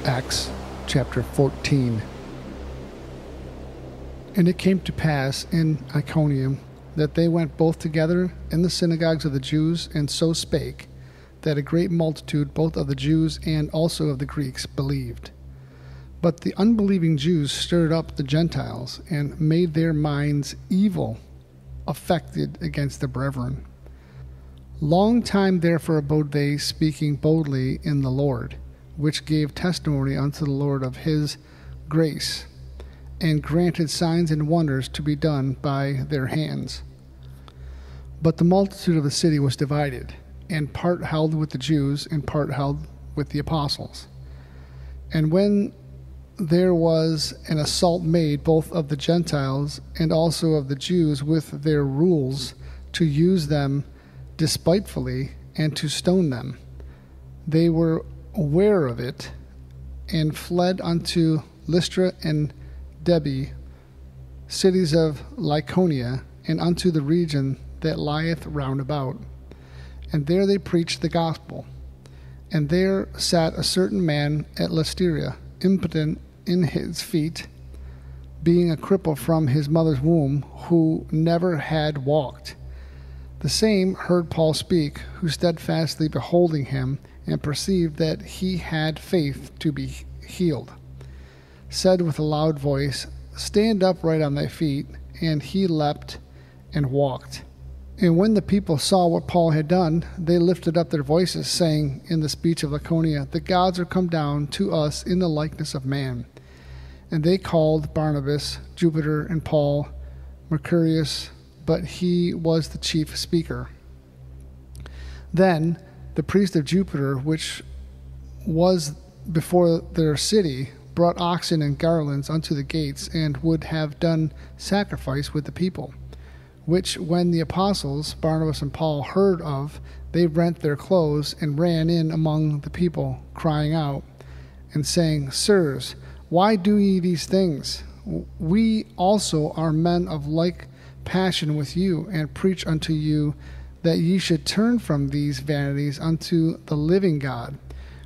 Acts chapter 14. And it came to pass in Iconium that they went both together in the synagogues of the Jews, and so spake, that a great multitude both of the Jews and also of the Greeks believed. But the unbelieving Jews stirred up the Gentiles, and made their minds evil affected against the brethren. Long time therefore abode they, speaking boldly in the Lord, which gave testimony unto the Lord of his grace, and granted signs and wonders to be done by their hands. But the multitude of the city was divided, and part held with the Jews, and part held with the apostles. And when there was an assault made both of the Gentiles and also of the Jews with their rules, to use them despitefully and to stone them, they were aware of it, and fled unto Lystra and Derbe, cities of Lycaonia, and unto the region that lieth round about. And there they preached the gospel. And there sat a certain man at Lystra, impotent in his feet, being a cripple from his mother's womb, who never had walked. The same heard Paul speak, who steadfastly beholding him, and perceived that he had faith to be healed, said with a loud voice, Stand upright on thy feet. And he leapt and walked. And when the people saw what Paul had done, they lifted up their voices, saying in the speech of Lycaonia, The gods are come down to us in the likeness of man. And they called Barnabas, Jupiter, and Paul, Mercurius, but he was the chief speaker. Then the priest of Jupiter, which was before their city, brought oxen and garlands unto the gates, and would have done sacrifice with the people. Which when the apostles, Barnabas and Paul, heard of, they rent their clothes, and ran in among the people, crying out, and saying, Sirs, why do ye these things? We also are men of like passion with you, and preach unto you that ye should turn from these vanities unto the living God,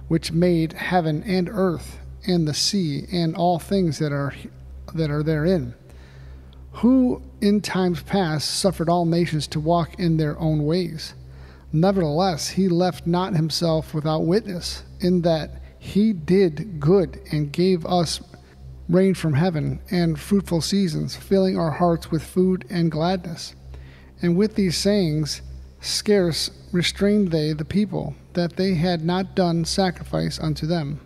which made heaven and earth and the sea and all things that are therein, who in times past suffered all nations to walk in their own ways. Nevertheless, he left not himself without witness, in that he did good and gave us rain from heaven and fruitful seasons, filling our hearts with food and gladness. And with these sayings scarce restrained they the people, that they had not done sacrifice unto them.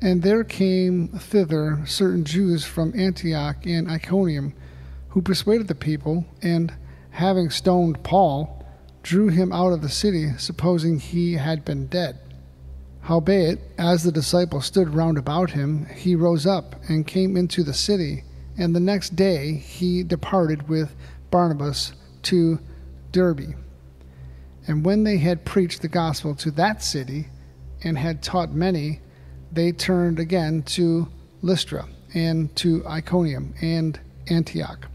And there came thither certain Jews from Antioch and Iconium, who persuaded the people, and having stoned Paul, drew him out of the city, supposing he had been dead. Howbeit, as the disciples stood round about him, he rose up and came into the city, and the next day he departed with Barnabas to Derbe. And when they had preached the gospel to that city, and had taught many, they turned again to Lystra, and to Iconium, and Antioch,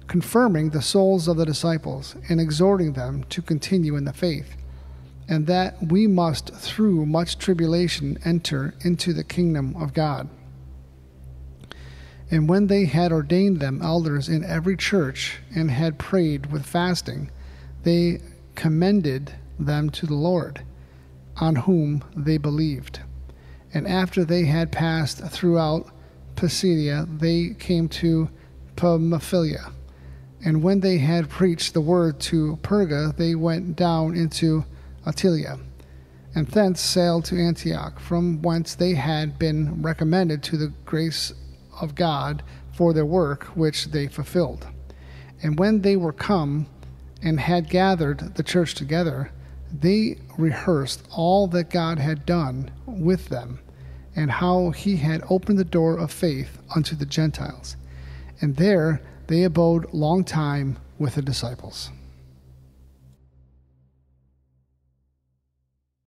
confirming the souls of the disciples, and exhorting them to continue in the faith, and that we must through much tribulation enter into the kingdom of God. And when they had ordained them elders in every church, and had prayed with fasting, they commended them to the Lord, on whom they believed. And after they had passed throughout Pisidia, they came to Pamphylia. And when they had preached the word to Perga, they went down into Attalia, and thence sailed to Antioch, from whence they had been recommended to the grace of God for their work which they fulfilled. And when they were come and had gathered the church together, they rehearsed all that God had done with them, and how he had opened the door of faith unto the Gentiles. And there they abode long time with the disciples.